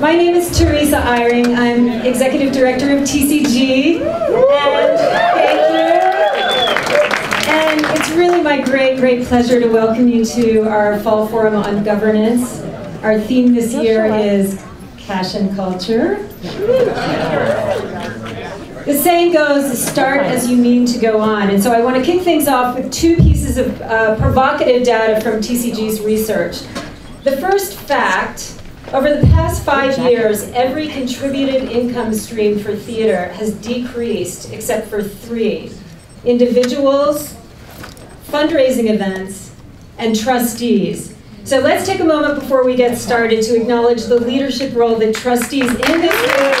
My name is Teresa Eyring. I'm Executive Director of TCG, and thank you. And it's really my great pleasure to welcome you to our Fall Forum on Governance. Our theme this year is Cash and Culture. The saying goes, start as you mean to go on. And so I want to kick things off with two pieces of provocative data from TCG's research. The first fact, over the past 5 years, every contributed income stream for theater has decreased except for 3: individuals, fundraising events, and trustees. So let's take a moment before we get started to acknowledge the leadership role that trustees in this theater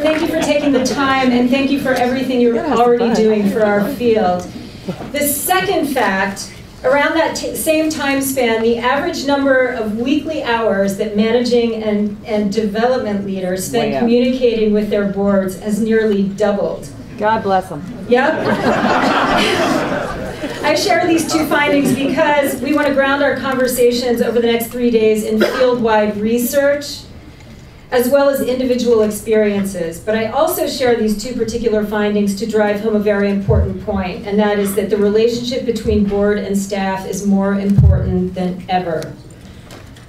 Thank you for taking the time, and thank you for everything you're already doing for our field. The second fact, around that same time span, the average number of weekly hours that managing and development leaders spend communicating with their boards has nearly doubled. God bless them. Yep. I share these two findings because we want to ground our conversations over the next 3 days in field-wide research, as well as individual experiences. But I also share these two particular findings to drive home a very important point, and that is that the relationship between board and staff is more important than ever.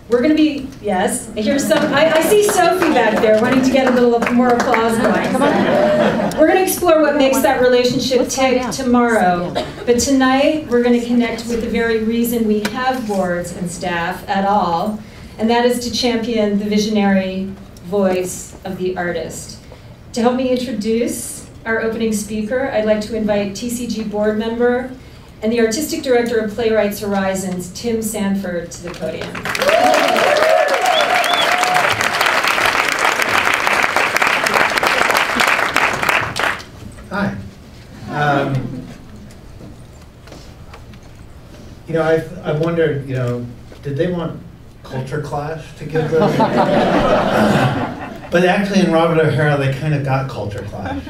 We're going to be, yes, here's some, I see Sophie back there wanting to get a little more applause going. Come on. We're going to explore what makes that relationship tick tomorrow. But tonight, we're going to connect with the very reason we have boards and staff at all, and that is to champion the visionary voice of the artist. To help me introduce our opening speaker, I'd like to invite TCG board member and the artistic director of Playwright Horizons, Tim Sanford, to the podium. Hi. I've wondered, did they want Culture Clash to give them? But actually in Robert O'Hara they kind of got Culture Clash.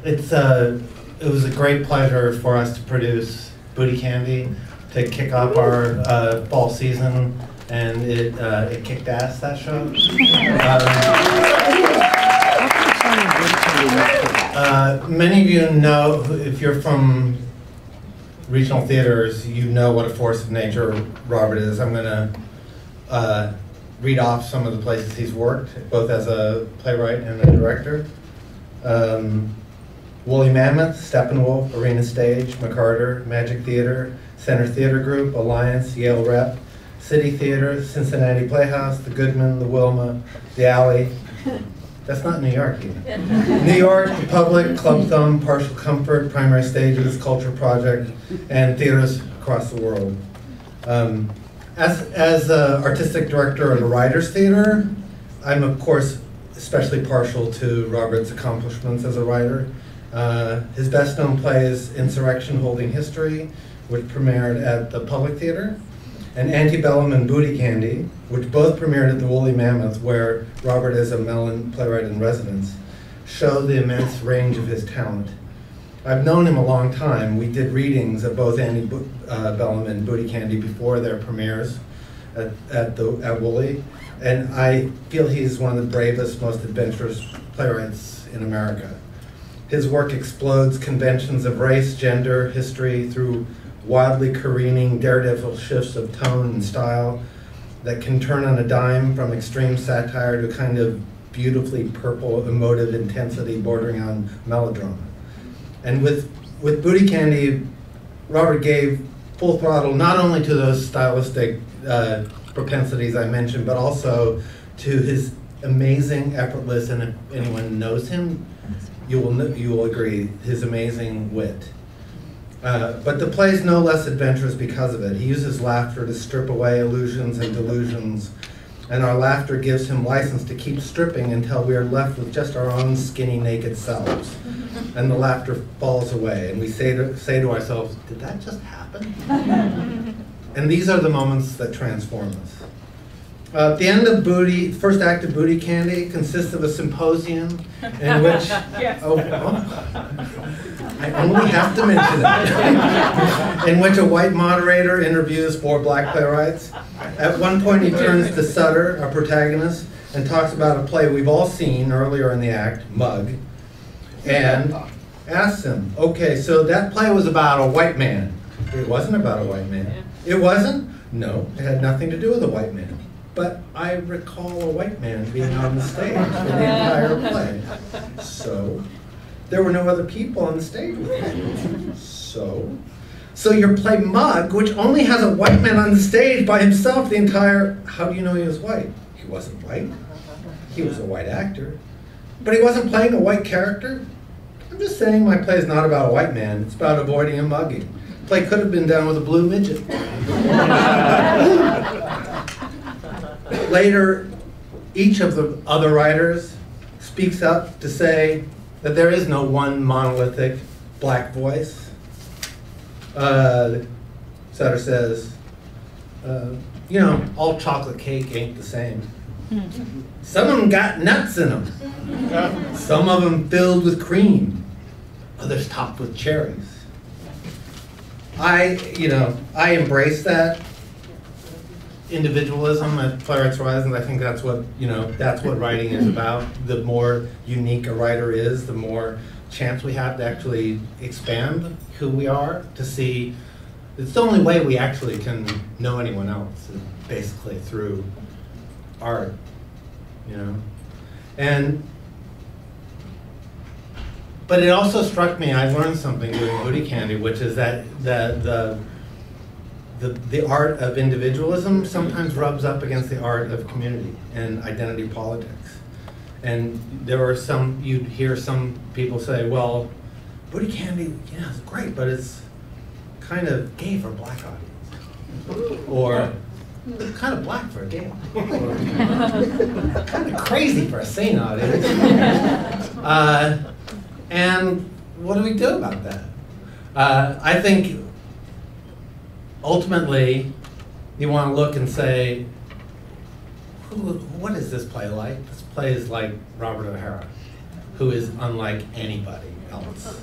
It was a great pleasure for us to produce Booty Candy to kick off our fall season, and it kicked ass, that show. Many of you know, if you're from regional theaters, you know what a force of nature Robert is. I'm going to read off some of the places he's worked, both as a playwright and a director. Woolly Mammoth, Steppenwolf, Arena Stage, McCarter, Magic Theater, Center Theater Group, Alliance, Yale Rep, City Theater, Cincinnati Playhouse, the Goodman, the Wilma, the Alley. That's not New York even. New York, the Public, Club Thumb, Partial Comfort, Primary Stages, Culture Project, and theaters across the world. As artistic director of the Writers Theater, I'm of course especially partial to Robert's accomplishments as a writer. His best known play is Insurrection Holding History, which premiered at the Public Theater, and Antebellum and Booty Candy, which both premiered at the Woolly Mammoth, where Robert is a Mellon playwright in residence, show the immense range of his talent. I've known him a long time. We did readings of both Antebellum and Booty Candy before their premieres at Woolly, and I feel he's one of the bravest, most adventurous playwrights in America. His work explodes conventions of race, gender, history through wildly careening, daredevil shifts of tone and style that can turn on a dime from extreme satire to a kind of beautifully purple, emotive intensity bordering on melodrama. And with Booty Candy, Robert gave full throttle not only to those stylistic propensities I mentioned, but also to his amazing, effortless, and if anyone knows him, you will agree, his amazing wit. But the play's no less adventurous because of it. He uses laughter to strip away illusions and delusions, and our laughter gives him license to keep stripping until we are left with just our own skinny, naked selves. And the laughter falls away, and we say to ourselves, did that just happen? And these are the moments that transform us. At the end of first act of Booty Candy consists of a symposium in which, Yes. I only have to mention it, in which a white moderator interviews 4 black playwrights. At one point he turns to Sutter, our protagonist, and talks about a play we've all seen earlier in the act, Mug, and asks him, okay, so that play was about a white man. It wasn't about a white man. It wasn't? No, it had nothing to do with a white man. But I recall a white man being on the stage for the entire play. So, there were no other people on the stage with me. So your play Mug, which only has a white man on the stage by himself the entire, how do you know he was white? He wasn't white. He was a white actor. But he wasn't playing a white character. I'm just saying my play is not about a white man. It's about avoiding a mugging. The play could have been done with a blue midget. Later, each of the other writers speaks up to say that there is no one monolithic black voice. Sutter says, you know, all chocolate cake ain't the same. Some of them got nuts in them. Some of them filled with cream. Others topped with cherries. I embrace that individualism at Playwrights Horizons. I think that's what, that's what writing is about. The more unique a writer is, the more chance we have to actually expand who we are, to see. It's the only way we actually can know anyone else, is basically through art, But it also struck me, I learned something doing Booty Candy, which is that the art of individualism sometimes rubs up against the art of community and identity politics. And there are you'd hear some people say, well, Booty Candy, yeah, it's great, but it's kind of gay for a black audience. Or kind of black for a gay audience. Or kind of crazy for a sane audience. And what do we do about that? I think ultimately you want to look and say, what is this play like? This play is like Robert O'Hara, who is unlike anybody else.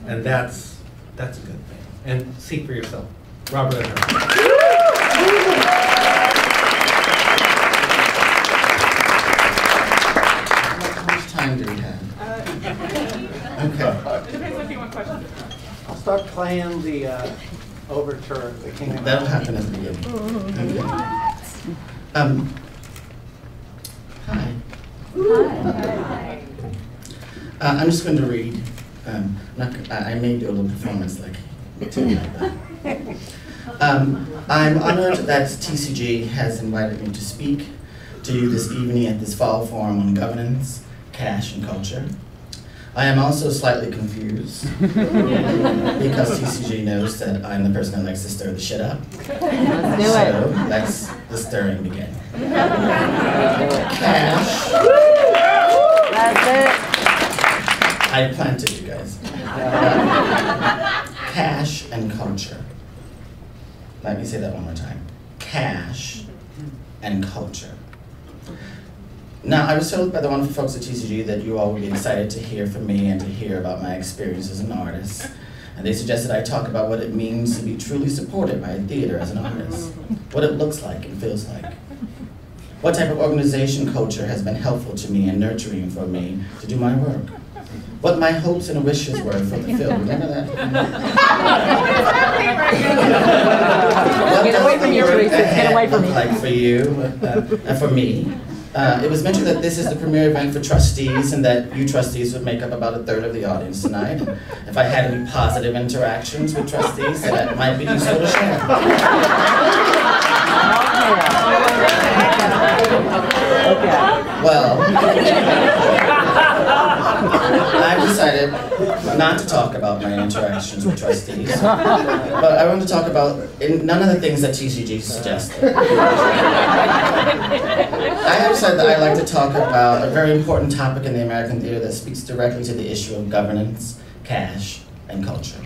And that's a good thing. And see for yourself. Robert O'Hara. How much time do we have? Okay. It depends if you want questions. I'll start playing the overture of the King of That'll happen at the beginning. Okay. Hi. Hi. I'm just going to read. I may do a little performance like that. I'm honored that TCG has invited me to speak to you this evening at this fall forum on governance, cash, and culture. I am also slightly confused because TCG knows that I'm the person that likes to stir the shit up. Let's do it. So let's the stirring begin. Cash. That's it. I planted you guys. Cash and culture. Let me say that one more time. Cash and culture. Now, I was told by the wonderful folks at TCG that you all would be excited to hear from me and to hear about my experience as an artist. And they suggested I talk about what it means to be truly supported by a theater as an artist, what it looks like and feels like. What type of organization culture has been helpful to me and nurturing for me to do my work. What my hopes and wishes were for the film. Remember that? What Get away from your racist. Get away from me. Like for you and for me. It was mentioned that this is the premiere event for trustees and that you trustees would make up about 1/3 of the audience tonight. If I had any positive interactions with trustees, that might be useful to share. Well, I've decided not to talk about my interactions with trustees, but I want to talk about none of the things that TCG suggested. I have said that I like to talk about a very important topic in the American theater that speaks directly to the issue of governance, cash, and culture.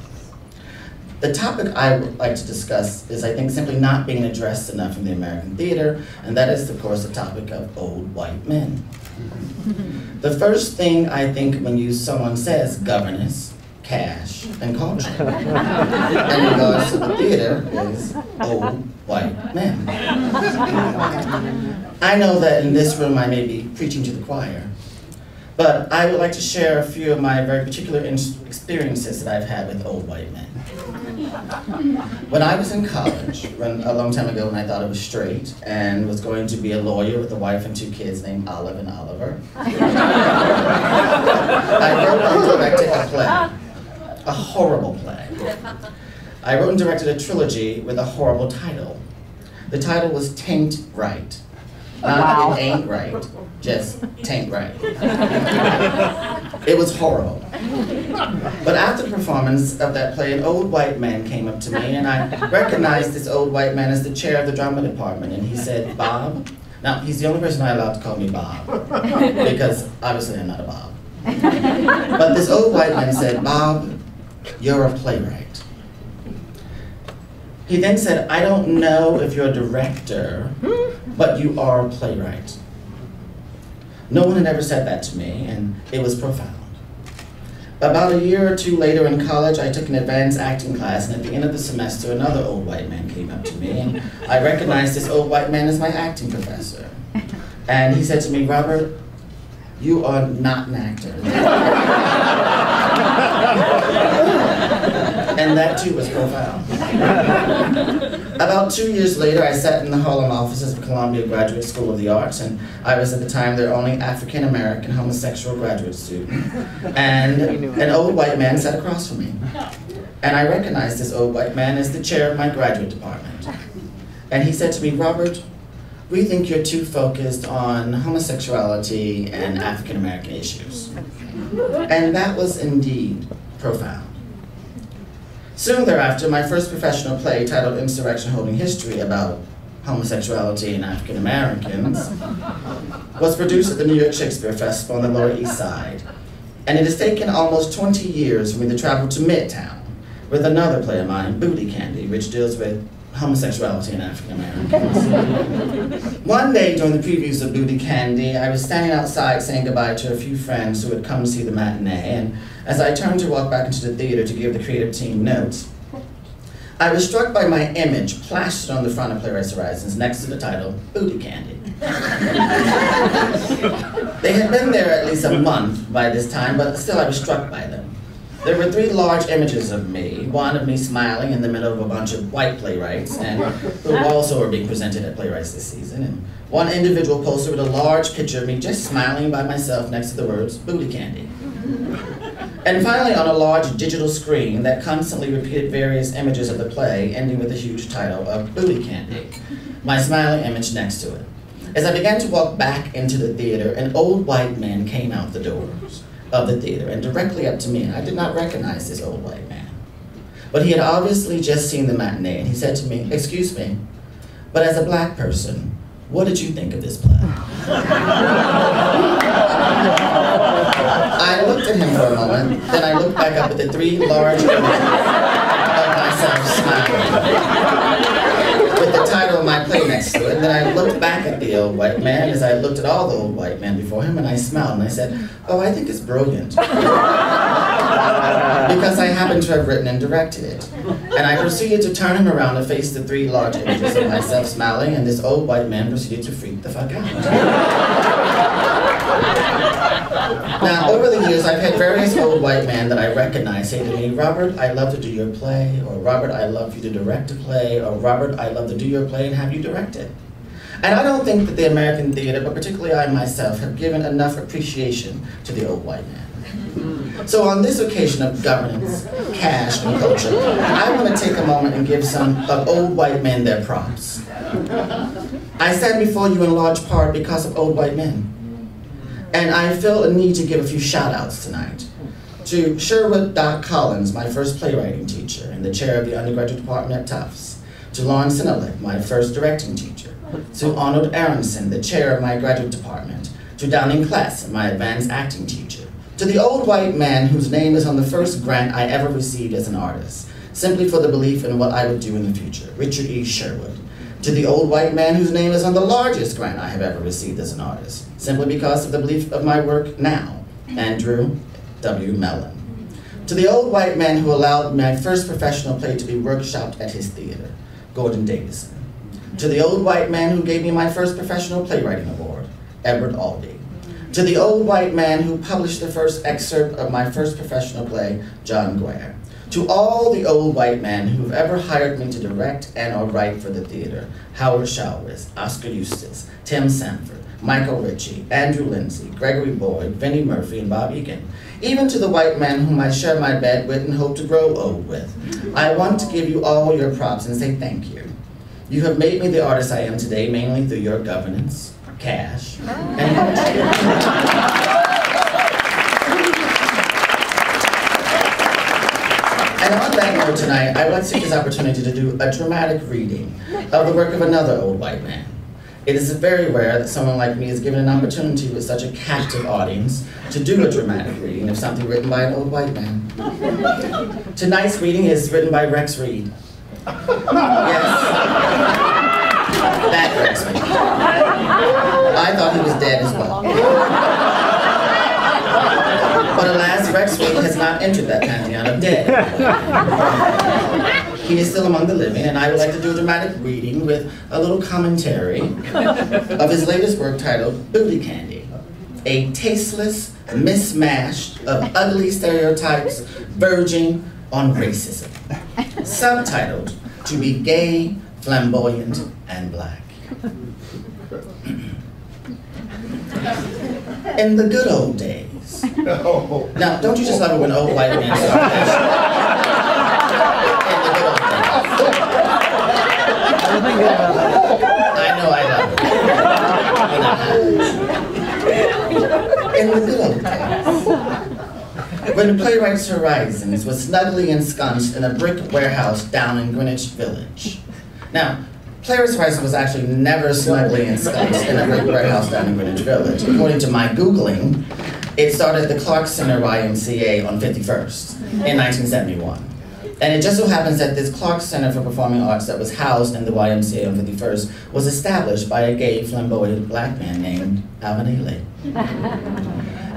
The topic I would like to discuss is, I think, simply not being addressed enough in the American theater, and that is, of course, the topic of old white men. The first thing I think when someone says governance, cash, and culture in regards to the theater is old white men. I know that in this room I may be preaching to the choir, but I would like to share a few of my very particular experiences that I've had with old white men. When I was in college, a long time ago when I thought I was straight and was going to be a lawyer with a wife and 2 kids named Olive and Oliver, I wrote and directed a play, a horrible play. I wrote and directed a trilogy with a horrible title. The title was Taint Right. Not It Ain't Right, just Taint Right. It was horrible. But after the performance of that play, an old white man came up to me, and I recognized this old white man as the chair of the drama department, and he said, "Bob." Now, he's the only person I'm allowed to call me Bob, because obviously I'm not a Bob. But this old white man said, "Bob, you're a playwright." He then said, "I don't know if you're a director, but you are a playwright." No one had ever said that to me, and it was profound. About a year or 2 later in college, I took an advanced acting class, and at the end of the semester, another old white man came up to me, and I recognized this old white man as my acting professor. And he said to me, "Robert, you are not an actor." And that too was profound. About 2 years later, I sat in the Harlem offices of Columbia Graduate School of the Arts, and I was at the time their only African-American homosexual graduate student. And an old white man sat across from me. And I recognized this old white man as the chair of my graduate department. And he said to me, "Robert, we think you're too focused on homosexuality and African-American issues." And that was indeed profound. Soon thereafter, my first professional play, titled Insurrection Holding History, about homosexuality and African Americans, was produced at the New York Shakespeare Festival on the Lower East Side. And it has taken almost 20 years for me to travel to Midtown with another play of mine, Booty Candy, which deals with homosexuality and African Americans. One day during the previews of Booty Candy, I was standing outside saying goodbye to a few friends who had come to see the matinee, and as I turned to walk back into the theater to give the creative team notes, I was struck by my image plastered on the front of Playwrights Horizons next to the title, Booty Candy. They had been there at least a month by this time, but still I was struck by them. There were 3 large images of me, one of me smiling in the middle of a bunch of white playwrights, and who also are being presented at Playwrights this season, and one individual poster with a large picture of me just smiling by myself next to the words, Booty Candy. And finally, on a large digital screen that constantly repeated various images of the play, ending with the huge title of Booty Candy, my smiling image next to it. As I began to walk back into the theater, an old white man came out the doors of the theater and directly up to me, and I did not recognize this old white man. But he had obviously just seen the matinee, and he said to me, "Excuse me, but as a black person, what did you think of this play?" I looked at him for a moment, then I looked back up at the 3 large images of myself smiling, with the title of my play next to it, and then I looked back at the old white man as I looked at all the old white men before him, and I smiled, and I said, "Oh, I think it's brilliant." Because I happened to have written and directed it. And I proceeded to turn him around and face the 3 large images of myself smiling, and this old white man proceeded to freak the fuck out. Now, over the years, I've had various old white men that I recognize say to me, "Robert, I'd love to do your play," or "Robert, I'd love you to direct a play," or "Robert, I'd love to do your play and have you direct it." And I don't think that the American theater, but particularly I myself, have given enough appreciation to the old white man. So on this occasion of governance, cash, and culture, I want to take a moment and give some of old white men their props. I stand before you in large part because of old white men. And I feel a need to give a few shout-outs tonight. To Sherwood Collins, my first playwriting teacher and the chair of the undergraduate department at Tufts. To Lauren Sinelek, my first directing teacher. To Arnold Aronson, the chair of my graduate department. To Downing Kless, my advanced acting teacher. To the old white man whose name is on the first grant I ever received as an artist, simply for the belief in what I would do in the future. Richard E. Sherwood. To the old white man whose name is on the largest grant I have ever received as an artist, simply because of the belief of my work now. Andrew W. Mellon. To the old white man who allowed my first professional play to be workshopped at his theater, Gordon Davison. To the old white man who gave me my first professional playwriting award, Edward Albee. To the old white man who published the first excerpt of my first professional play, John Guare. To all the old white men who've ever hired me to direct and or write for the theater, Howard Chalwis, Oscar Eustis, Tim Sanford, Michael Ritchie, Andrew Lindsay, Gregory Boyd, Vinnie Murphy, and Bob Egan. Even to the white men whom I share my bed with and hope to grow old with. I want to give you all your props and say thank you. You have made me the artist I am today mainly through your governance, cash, and culture. And on that note tonight, I would like to take this opportunity to do a dramatic reading of the work of another old white man. It is very rare that someone like me is given an opportunity with such a captive audience to do a dramatic reading of something written by an old white man. Tonight's reading is written by Rex Reed. Yes, that Rex Reed. I thought he was dead as well. But alas, Rex Reed has not entered that pantheon of dead. He is still among the living, and I would like to do a dramatic reading with a little commentary of his latest work titled Booty Candy, a tasteless mishmash of ugly stereotypes verging on racism. Subtitled, To Be Gay, Flamboyant, and Black. In the good old days. Now, don't you just love it when old white men start in the good old days. I know I love it. In the good old days. When Playwright's Horizons was snugly ensconced in a brick warehouse down in Greenwich Village. Now, Playwright's Horizons was actually never snugly ensconced in a brick warehouse down in Greenwich Village. According to my Googling, it started at the Clark Center YMCA on 51st in 1971. And it just so happens that this Clark Center for Performing Arts that was housed in the YMCA on 51st was established by a gay, flamboyant black man named Alvin Ailey.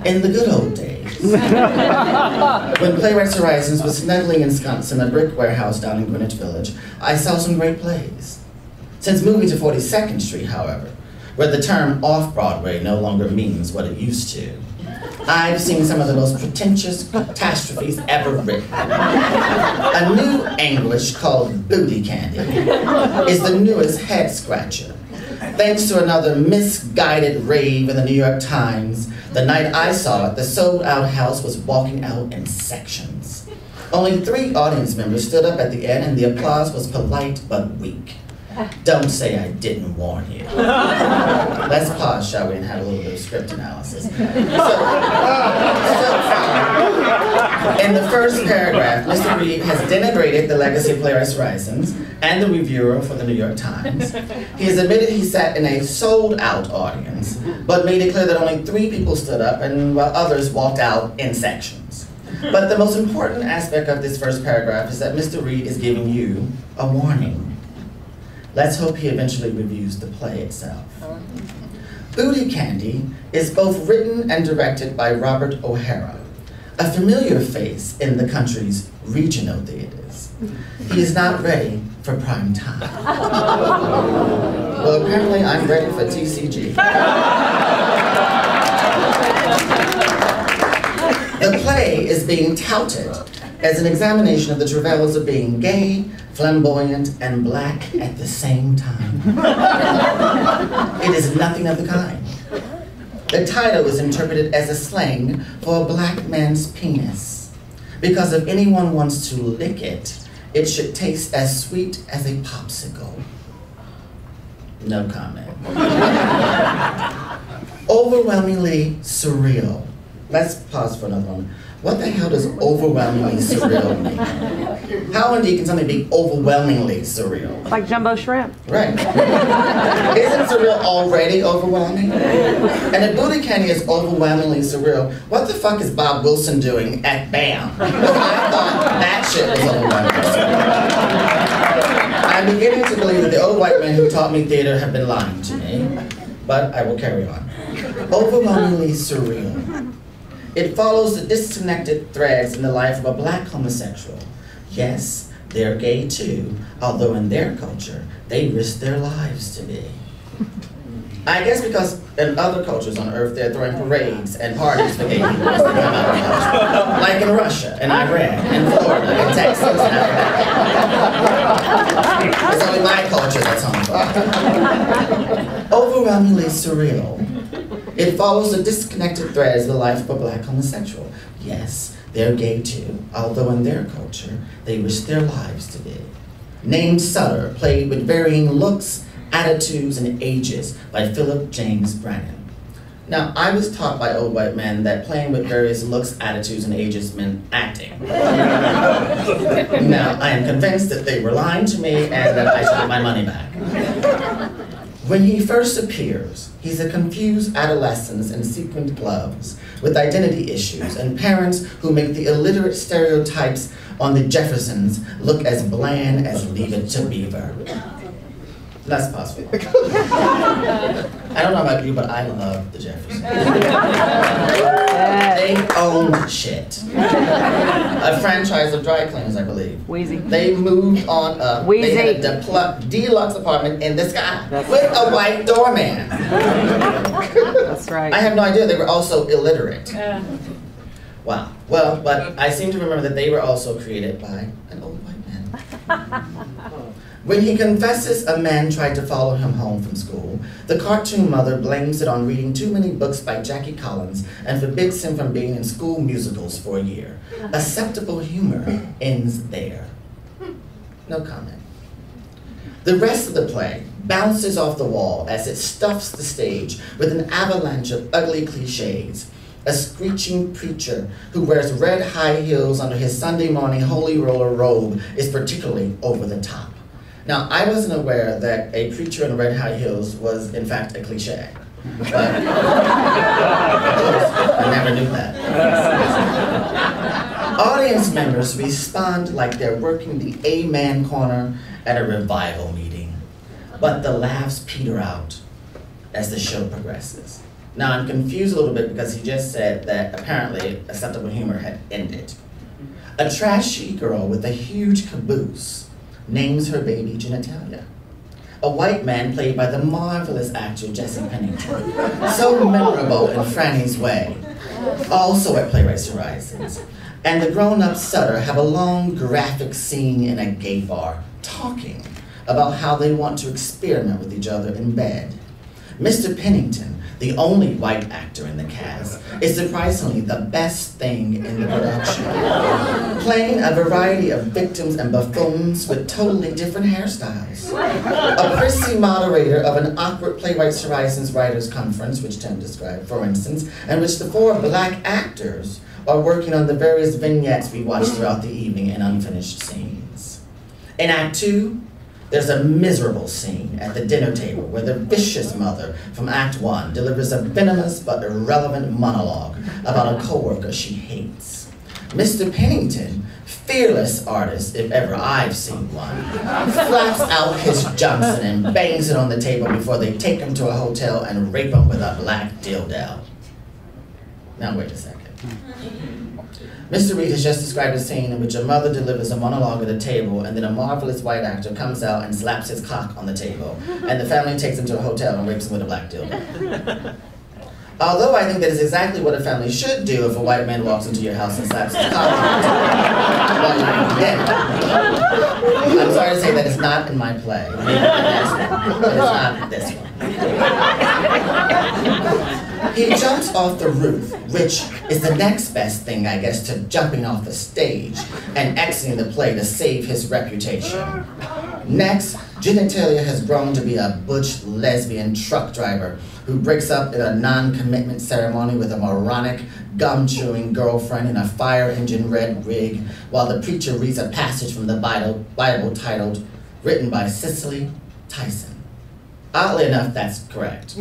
In the good old days, when Playwright's Horizons was snugly ensconced in a brick warehouse down in Greenwich Village, I saw some great plays. Since moving to 42nd Street, however, where the term off-Broadway no longer means what it used to, I've seen some of the most pretentious catastrophes ever written. A new English called Booty Candy is the newest head-scratcher. Thanks to another misguided rave in the New York Times, the night I saw it, the sold-out house was walking out in sections. Only 3 audience members stood up at the end, and the applause was polite but weak. Don't say I didn't warn you. Let's pause, shall we, and have a little bit of script analysis. So far, in the first paragraph, Mr. Reed has denigrated the legacy of Playwrights Horizons and the reviewer for the New York Times. He has admitted he sat in a sold-out audience, but made it clear that only 3 people stood up, and while others walked out in sections. But the most important aspect of this first paragraph is that Mr. Reed is giving you a warning. Let's hope he eventually reviews the play itself. Booty Candy is both written and directed by Robert O'Hara, a familiar face in the country's regional theaters. He is not ready for prime time. Well, apparently I'm ready for TCG. The play is being touted as an examination of the travails of being gay, flamboyant, and black at the same time. It is nothing of the kind. The title is interpreted as a slang for a black man's penis, because if anyone wants to lick it, it should taste as sweet as a popsicle. No comment. Overwhelmingly surreal. Let's pause for another moment. What the hell does overwhelmingly surreal mean? How indeed can something be overwhelmingly surreal? It's like jumbo shrimp. Right. Isn't surreal already overwhelming? And if booty candy is overwhelmingly surreal, what the fuck is Bob Wilson doing at BAM? I thought that shit was overwhelmingly surreal. I'm beginning to believe that the old white men who taught me theater have been lying to me, but I will carry on. Overwhelmingly surreal. It follows the disconnected threads in the life of a black homosexual. Yes, they're gay too, although in their culture, they risk their lives to be. I guess because in other cultures on Earth, they're throwing parades and parties for gay people as they come out of culture. Like in Russia, and Iran, and Florida, and Texas, and Alabama. It's only my culture that's homophobic. Overwhelmingly surreal. It follows the disconnected threads of the life of a black homosexual. Yes, they're gay too, although in their culture, they risk their lives to be. Named Sutter, played with varying looks, attitudes, and ages by Philip James Brannon. Now, I was taught by old white men that playing with various looks, attitudes, and ages meant acting. Now, I am convinced that they were lying to me and that I should get my money back. When he first appears, he's a confused adolescent in sequined gloves with identity issues and parents who make the illiterate stereotypes on the Jeffersons look as bland as Leave It to Beaver. That's possible. I don't know about you, but I love the Jeffersons. They own shit. A franchise of dry cleaners, I believe. Wheezy. They moved on up. Wheezy. They had a deluxe apartment in the sky with a white doorman. That's right. I have no idea they were also illiterate. Wow. Well, but I seem to remember that they were also created by an old white man. When he confesses a man tried to follow him home from school, the cartoon mother blames it on reading too many books by Jackie Collins and forbids him from being in school musicals for a year. Acceptable humor ends there. No comment. The rest of the play bounces off the wall as it stuffs the stage with an avalanche of ugly cliches. A screeching preacher who wears red high heels under his Sunday morning holy roller robe is particularly over the top. Now, I wasn't aware that a preacher in red high heels was, in fact, a cliche. But I never knew that. Audience members respond like they're working the Amen corner at a revival meeting. But the laughs peter out as the show progresses. Now, I'm confused a little bit because he just said that apparently acceptable humor had ended. A trashy girl with a huge caboose names her baby genitalia. A white man played by the marvelous actor Jesse Pennington, so memorable in Franny's Way, also at Playwright's Horizons. And the grown-up Sutter have a long graphic scene in a gay bar talking about how they want to experiment with each other in bed. Mr. Pennington, the only white actor in the cast, is surprisingly the best thing in the production, playing a variety of victims and buffoons with totally different hairstyles. A prissy moderator of an awkward Playwrights Horizons Writers Conference, which Tim described, for instance, in which the 4 black actors are working on the various vignettes we watch throughout the evening in unfinished scenes. In Act 2, there's a miserable scene at the dinner table where the vicious mother from Act 1 delivers a venomous but irrelevant monologue about a coworker she hates. Mr. Pennington, fearless artist if ever I've seen one, flaps out his Johnson and bangs it on the table before they take him to a hotel and rape him with a black dildo. Now wait a second. Mr. Reed has just described a scene in which a mother delivers a monologue at a table and then a marvelous white actor comes out and slaps his cock on the table, and the family takes him to a hotel and rapes him with a black dildo. Although I think that is exactly what a family should do if a white man walks into your house and slaps his cock on the table while you're eating dinner. I'm sorry to say that it's not in my play. But it's not this one. He jumps off the roof, which is the next best thing, I guess, to jumping off the stage and exiting the play to save his reputation. Next, Genitalia has grown to be a butch lesbian truck driver who breaks up in a non-commitment ceremony with a moronic, gum-chewing girlfriend in a fire engine red rig while the preacher reads a passage from the Bible titled, written by Cicely Tyson. Oddly enough, that's correct.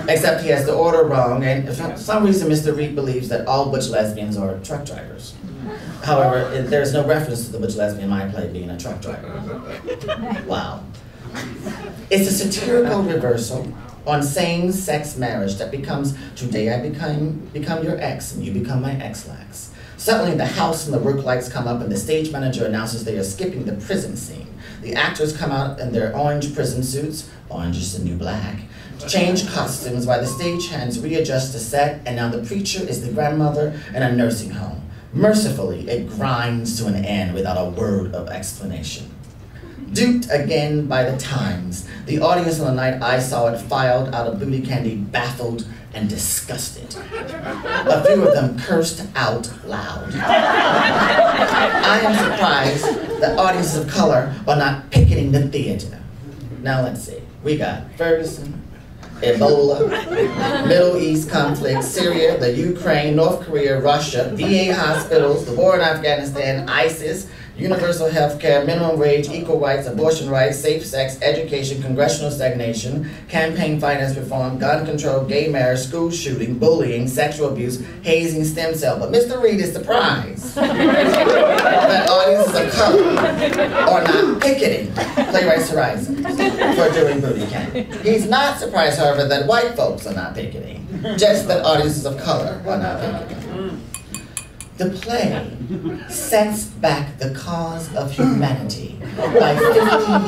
Except he has the order wrong, and for some reason Mr. Reed believes that all butch lesbians are truck drivers. However, there's no reference to the butch lesbian in my play being a truck driver. Wow. It's a satirical reversal on same-sex marriage that becomes, today I become your ex and you become my ex-lax. Suddenly the house and the work lights come up and the stage manager announces they are skipping the prison scene. The actors come out in their orange prison suits, orange is the new black, change costumes while the stagehands readjust the set, and now the preacher is the grandmother in a nursing home. Mercifully, it grinds to an end without a word of explanation. Duped again by the times, the audience on the night I saw it filed out of booty candy, baffled and disgusted. A few of them cursed out loud. I am surprised that audiences of color are not picketing the theater. Now let's see. We got Ferguson, Ebola, Middle East conflict, Syria, the Ukraine, North Korea, Russia, VA hospitals, the war in Afghanistan, ISIS, universal health care, minimum wage, equal rights, abortion rights, safe sex, education, congressional stagnation, campaign finance reform, gun control, gay marriage, school shooting, bullying, sexual abuse, hazing, stem cell. But Mr. Reed is surprised that audiences of color are not picketing Playwrights Horizons for doing booty candy. He's not surprised, however, that white folks are not picketing, just that audiences of color are not picketing. The play sets back the cause of humanity by 50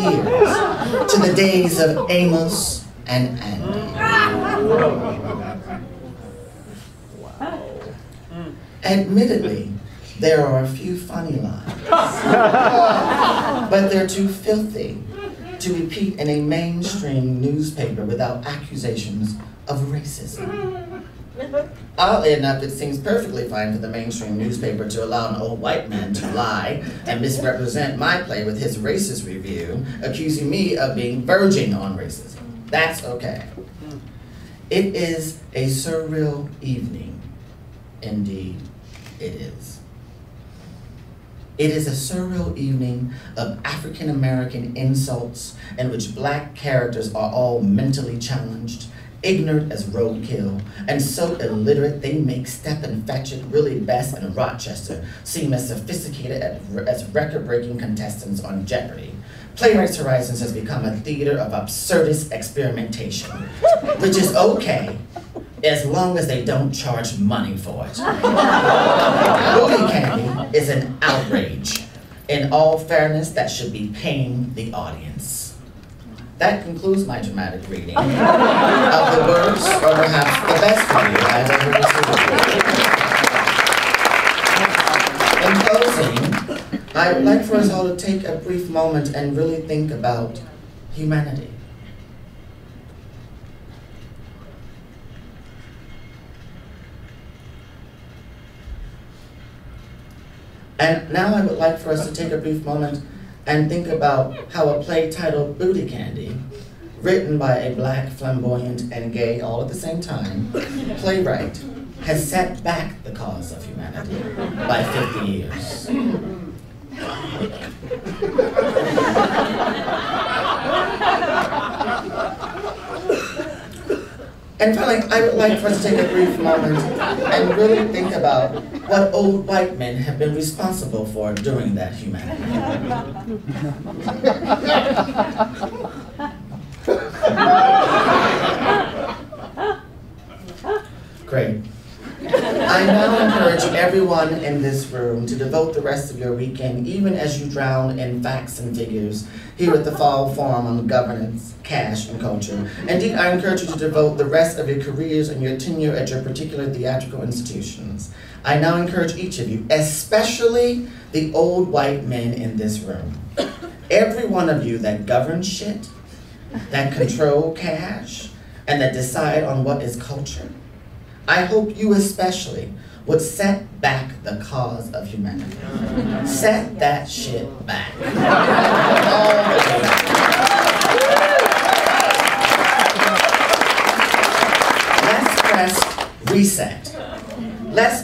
years to the days of Amos and Andy. Admittedly, there are a few funny lines, but they're too filthy to repeat in a mainstream newspaper without accusations of racism. Oddly enough, it seems perfectly fine for the mainstream newspaper to allow an old white man to lie and misrepresent my play with his racist review, accusing me of being verging on racism. That's okay. It is a surreal evening. Indeed, it is. It is a surreal evening of African American insults in which black characters are all mentally challenged, ignorant as roadkill, and so illiterate they make Stephen Fetchit, Willie Best, and Rochester seem as sophisticated as record-breaking contestants on Jeopardy. Playwrights Horizons has become a theater of absurdist experimentation, which is okay as long as they don't charge money for it. Booty candy is an outrage. In all fairness, that should be paying the audience. That concludes my dramatic reading of the worst, or perhaps the best review I've ever received. In closing, I would like for us all to take a brief moment and really think about humanity. And now I would like for us to take a brief moment and think about how a play titled Booty Candy, written by a black, flamboyant, and gay all at the same time playwright, has set back the cause of humanity by 50 years. And finally, I would like for us to take a brief moment and really think about what old white men have been responsible for during that humanity. Great. I now encourage everyone in this room to devote the rest of your weekend, even as you drown in facts and figures, here at the Fall Forum on Governance, Cash, and Culture. Indeed, I encourage you to devote the rest of your careers and your tenure at your particular theatrical institutions. I now encourage each of you, especially the old white men in this room, every one of you that govern shit, that control cash, and that decide on what is culture, I hope you especially would set back the cause of humanity. Set that shit back. All the way back.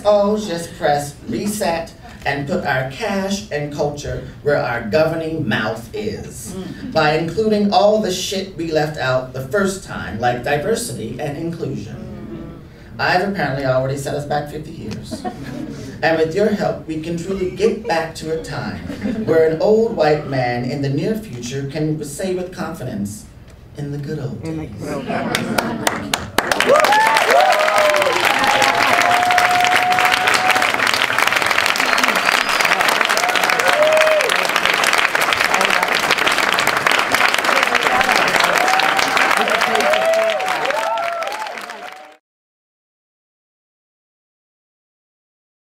all just press reset and put our cash and culture where our governing mouth is, by including all the shit we left out the first time, like diversity and inclusion. I've apparently already set us back 50 years. And with your help, we can truly get back to a time where an old white man in the near future can say with confidence, in the good old days.